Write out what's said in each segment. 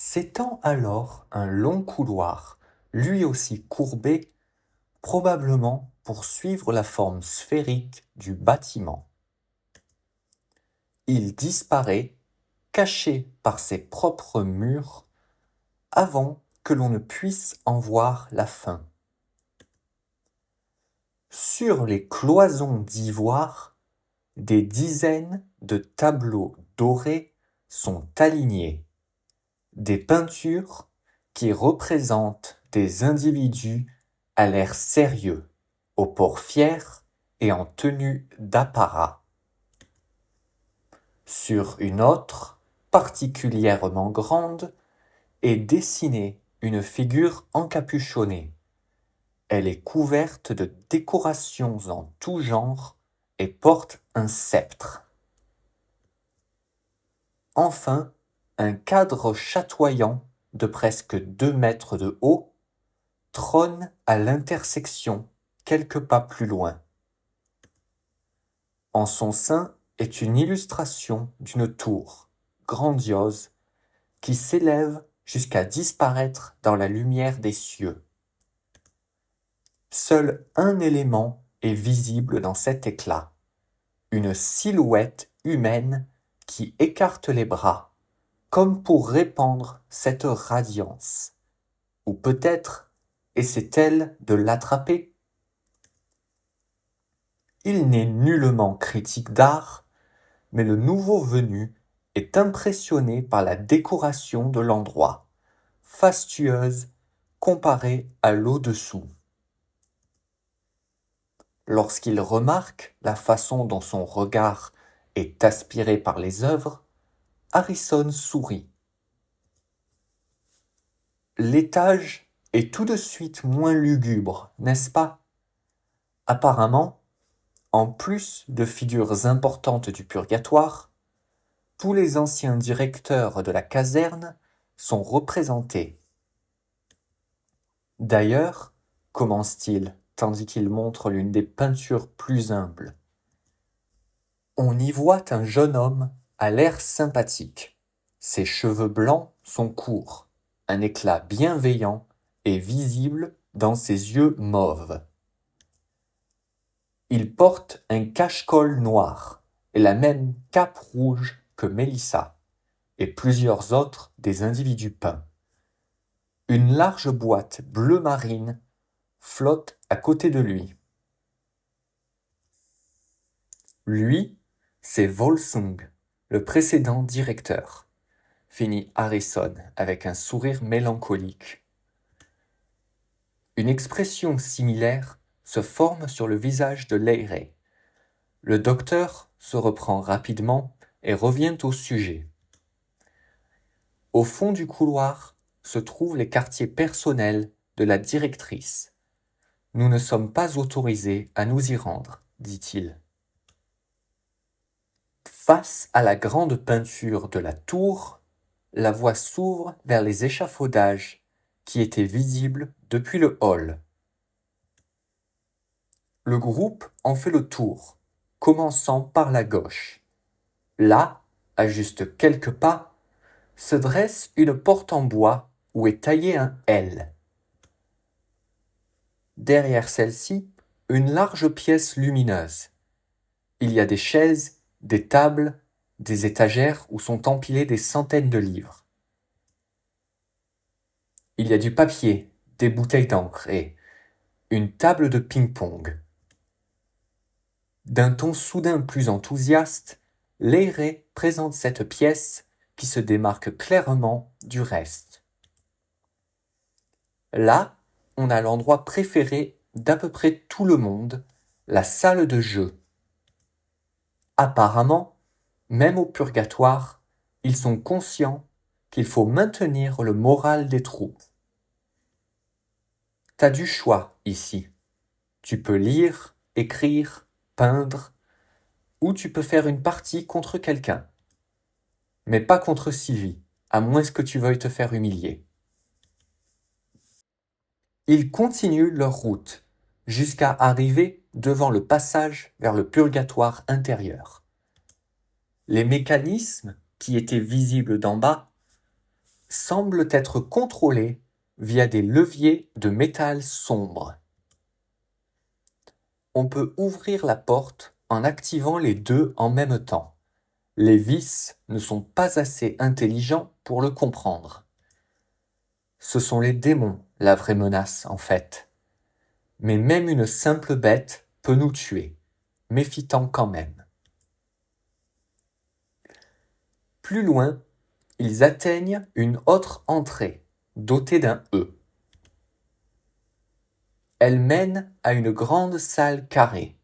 S'étend alors un long couloir, lui aussi courbé, probablement pour suivre la forme sphérique du bâtiment. Il disparaît, caché par ses propres murs, avant que l'on ne puisse en voir la fin. Sur les cloisons d'ivoire, des dizaines de tableaux dorés sont alignés, des peintures qui représentent des individus à l'air sérieux, au port fier et en tenue d'apparat. Sur une autre, particulièrement grande, est dessinée une figure encapuchonnée. Elle est couverte de décorations en tout genre et porte un sceptre. Enfin, un cadre chatoyant de presque 2 mètres de haut trône à l'intersection quelques pas plus loin. En son sein est une illustration d'une tour, grandiose, qui s'élève jusqu'à disparaître dans la lumière des cieux. Seul un élément est visible dans cet éclat, une silhouette humaine qui écarte les bras, comme pour répandre cette radiance. Ou peut-être essaie-t-elle de l'attraper? Il n'est nullement critique d'art, mais le nouveau venu est impressionné par la décoration de l'endroit, fastueuse comparée à l'au-dessous. Lorsqu'il remarque la façon dont son regard est aspiré par les œuvres, Harrison sourit. L'étage est tout de suite moins lugubre, n'est-ce pas? Apparemment, en plus de figures importantes du purgatoire, tous les anciens directeurs de la caserne sont représentés. D'ailleurs, commence-t-il, tandis qu'il montre l'une des peintures plus humbles, on y voit un jeune homme à l'air sympathique. Ses cheveux blancs sont courts, un éclat bienveillant est visible dans ses yeux mauves. Il porte un cache-col noir et la même cape rouge que Mélissa et plusieurs autres des individus peints. Une large boîte bleu marine flotte à côté de lui. Lui, c'est Volsung, le précédent directeur, finit Harrison avec un sourire mélancolique. Une expression similaire se forme sur le visage de Leire. Le docteur se reprend rapidement et revient au sujet. Au fond du couloir se trouvent les quartiers personnels de la directrice. Nous ne sommes pas autorisés à nous y rendre, dit-il. Face à la grande peinture de la tour, la voie s'ouvre vers les échafaudages qui étaient visibles depuis le hall. Le groupe en fait le tour, commençant par la gauche. Là, à juste quelques pas, se dresse une porte en bois où est taillé un L. Derrière celle-ci, une large pièce lumineuse. Il y a des chaises, des tables, des étagères où sont empilés des centaines de livres. Il y a du papier, des bouteilles d'encre et une table de ping-pong. D'un ton soudain plus enthousiaste, Leire présente cette pièce qui se démarque clairement du reste. Là, on a l'endroit préféré d'à peu près tout le monde, la salle de jeu. Apparemment, même au purgatoire, ils sont conscients qu'il faut maintenir le moral des troupes. T'as du choix ici. Tu peux lire, écrire, peindre, ou tu peux faire une partie contre quelqu'un. Mais pas contre Sylvie, à moins que tu veuilles te faire humilier. Ils continuent leur route, jusqu'à arriver devant le passage vers le purgatoire intérieur. Les mécanismes, qui étaient visibles d'en bas, semblent être contrôlés via des leviers de métal sombre. On peut ouvrir la porte en activant les deux en même temps. Les vis ne sont pas assez intelligents pour le comprendre. Ce sont les démons, la vraie menace, en fait. Mais même une simple bête peut nous tuer, méfitant quand même. Plus loin, ils atteignent une autre entrée, dotée d'un E. Elle mène à une grande salle carrée,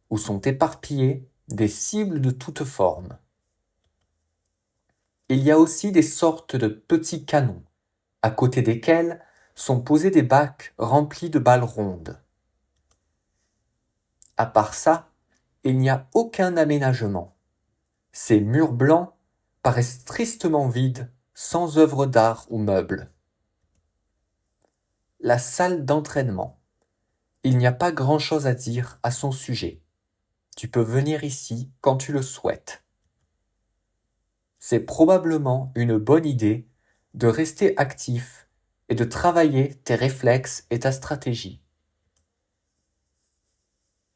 où sont éparpillées des cibles de toutes formes. Il y a aussi des sortes de petits canons, à côté desquels sont posés des bacs remplis de balles rondes. À part ça, il n'y a aucun aménagement. Ces murs blancs paraissent tristement vides, sans œuvres d'art ou meubles. La salle d'entraînement. Il n'y a pas grand-chose à dire à son sujet. Tu peux venir ici quand tu le souhaites. C'est probablement une bonne idée de rester actif et de travailler tes réflexes et ta stratégie.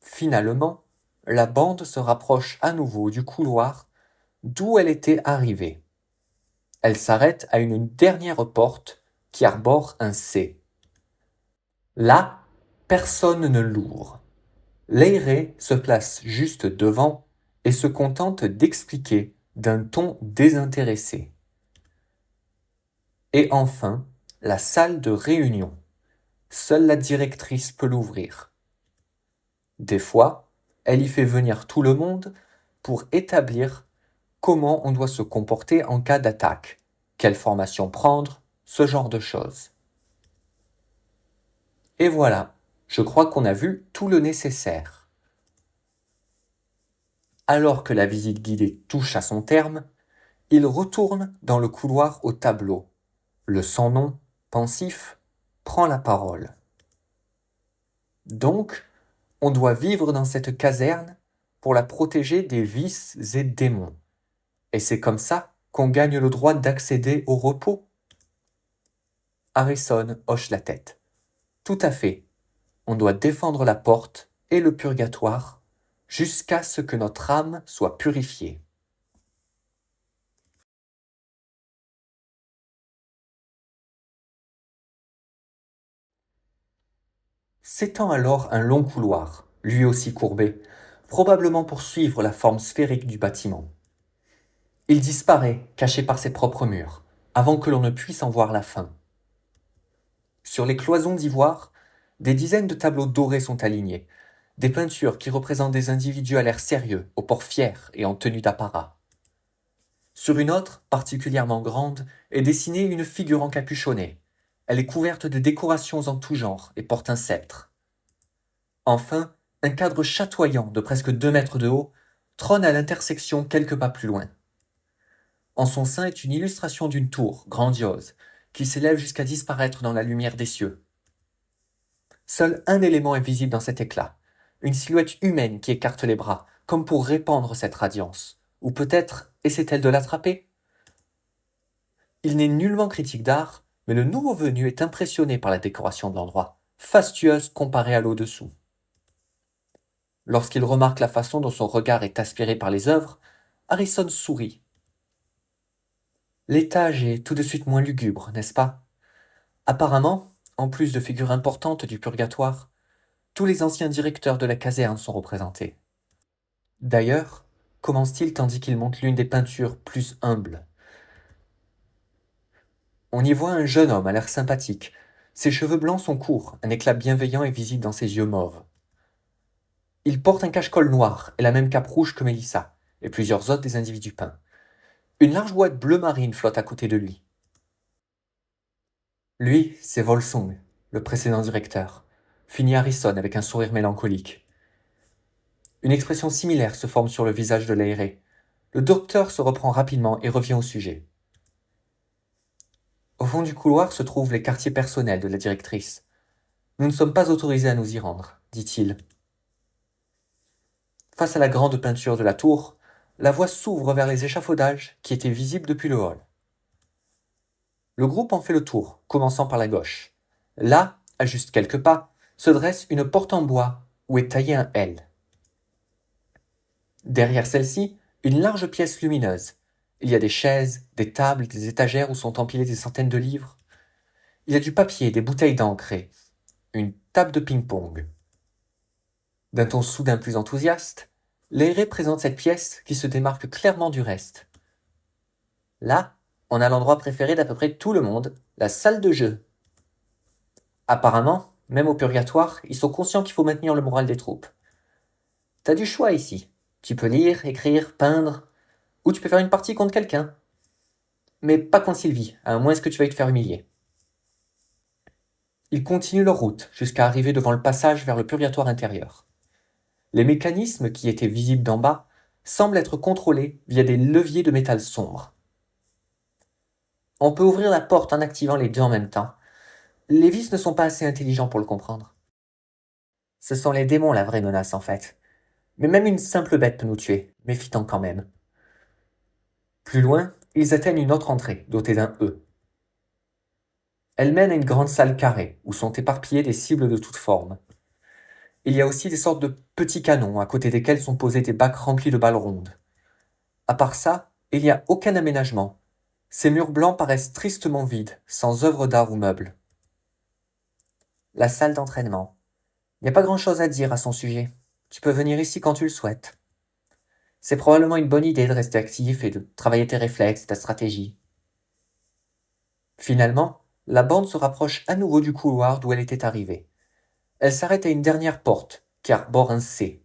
Finalement, la bande se rapproche à nouveau du couloir d'où elle était arrivée. Elle s'arrête à une dernière porte qui arbore un C. Là, personne ne l'ouvre. Leire se place juste devant et se contente d'expliquer d'un ton désintéressé. Et enfin, la salle de réunion. Seule la directrice peut l'ouvrir. Des fois, elle y fait venir tout le monde pour établir comment on doit se comporter en cas d'attaque, quelle formation prendre, ce genre de choses. Et voilà, je crois qu'on a vu tout le nécessaire. Alors que la visite guidée touche à son terme, il retourne dans le couloir au tableau. Le sans-nom, pensif, prend la parole. Donc, on doit vivre dans cette caserne pour la protéger des vices et démons. Et c'est comme ça qu'on gagne le droit d'accéder au repos. Harrison hoche la tête. Tout à fait. On doit défendre la porte et le purgatoire jusqu'à ce que notre âme soit purifiée. S'étend alors un long couloir, lui aussi courbé, probablement pour suivre la forme sphérique du bâtiment. Il disparaît, caché par ses propres murs, avant que l'on ne puisse en voir la fin. Sur les cloisons d'ivoire, des dizaines de tableaux dorés sont alignés, des peintures qui représentent des individus à l'air sérieux, au port fier et en tenue d'apparat. Sur une autre, particulièrement grande, est dessinée une figure encapuchonnée. Elle est couverte de décorations en tout genre et porte un sceptre. Enfin, un cadre chatoyant de presque 2 mètres de haut trône à l'intersection quelques pas plus loin. En son sein est une illustration d'une tour, grandiose, qui s'élève jusqu'à disparaître dans la lumière des cieux. Seul un élément est visible dans cet éclat, une silhouette humaine qui écarte les bras, comme pour répandre cette radiance. Ou peut-être essaie-t-elle de l'attraper? Il n'est nullement critique d'art, mais le nouveau venu est impressionné par la décoration de l'endroit, fastueuse comparée à l'au-dessous. Lorsqu'il remarque la façon dont son regard est aspiré par les œuvres, Harrison sourit. L'étage est tout de suite moins lugubre, n'est-ce pas? Apparemment, en plus de figures importantes du purgatoire, tous les anciens directeurs de la caserne sont représentés. D'ailleurs, commence-t-il tandis qu'il monte l'une des peintures plus humbles. On y voit un jeune homme à l'air sympathique. Ses cheveux blancs sont courts, un éclat bienveillant est visible dans ses yeux mauves. Il porte un cache-col noir et la même cape rouge que Mélissa, et plusieurs autres des individus peints. Une large boîte bleu marine flotte à côté de lui. Lui, c'est Volsung, le précédent directeur, finit Harrison avec un sourire mélancolique. Une expression similaire se forme sur le visage de l'aéré. Le docteur se reprend rapidement et revient au sujet. Au fond du couloir se trouvent les quartiers personnels de la directrice. Nous ne sommes pas autorisés à nous y rendre, dit-il. Face à la grande peinture de la tour, la voie s'ouvre vers les échafaudages qui étaient visibles depuis le hall. Le groupe en fait le tour, commençant par la gauche. Là, à juste quelques pas, se dresse une porte en bois où est taillé un L. Derrière celle-ci, une large pièce lumineuse. Il y a des chaises, des tables, des étagères où sont empilés des centaines de livres. Il y a du papier, des bouteilles d'encre et une table de ping-pong. D'un ton soudain plus enthousiaste, Lairé présente cette pièce qui se démarque clairement du reste. Là, on a l'endroit préféré d'à peu près tout le monde, la salle de jeu. Apparemment, même au purgatoire, ils sont conscients qu'il faut maintenir le moral des troupes. T'as du choix ici. Tu peux lire, écrire, peindre, ou tu peux faire une partie contre quelqu'un. Mais pas contre Sylvie, à moins que tu veuilles te faire humilier. Ils continuent leur route jusqu'à arriver devant le passage vers le purgatoire intérieur. Les mécanismes qui étaient visibles d'en bas semblent être contrôlés via des leviers de métal sombre. On peut ouvrir la porte en activant les deux en même temps. Les vis ne sont pas assez intelligents pour le comprendre. Ce sont les démons la vraie menace en fait. Mais même une simple bête peut nous tuer, méfiant quand même. Plus loin, ils atteignent une autre entrée, dotée d'un E. Elle mène à une grande salle carrée, où sont éparpillées des cibles de toutes formes. Il y a aussi des sortes de petits canons, à côté desquels sont posés des bacs remplis de balles rondes. À part ça, il n'y a aucun aménagement. Ces murs blancs paraissent tristement vides, sans œuvres d'art ou meubles. La salle d'entraînement. Il n'y a pas grand-chose à dire à son sujet. Tu peux venir ici quand tu le souhaites. C'est probablement une bonne idée de rester actif et de travailler tes réflexes et ta stratégie. Finalement, la bande se rapproche à nouveau du couloir d'où elle était arrivée. Elle s'arrête à une dernière porte, qui arbore un C.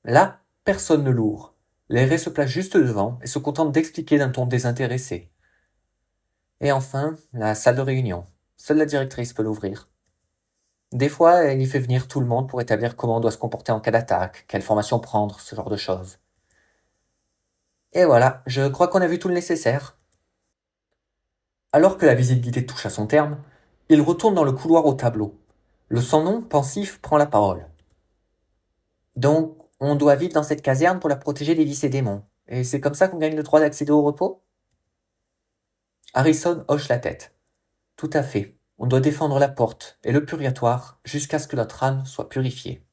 Là, personne ne l'ouvre. L'airé se place juste devant et se contente d'expliquer d'un ton désintéressé. Et enfin, la salle de réunion. Seule la directrice peut l'ouvrir. Des fois, elle y fait venir tout le monde pour établir comment on doit se comporter en cas d'attaque, quelle formation prendre, ce genre de choses. Et voilà, je crois qu'on a vu tout le nécessaire. Alors que la visite guidée touche à son terme, il retourne dans le couloir au tableau. Le sans-nom, pensif, prend la parole. Donc, on doit vivre dans cette caserne pour la protéger des vices et démons. Et c'est comme ça qu'on gagne le droit d'accéder au repos? Harrison hoche la tête. Tout à fait. On doit défendre la porte et le purgatoire jusqu'à ce que notre âme soit purifiée.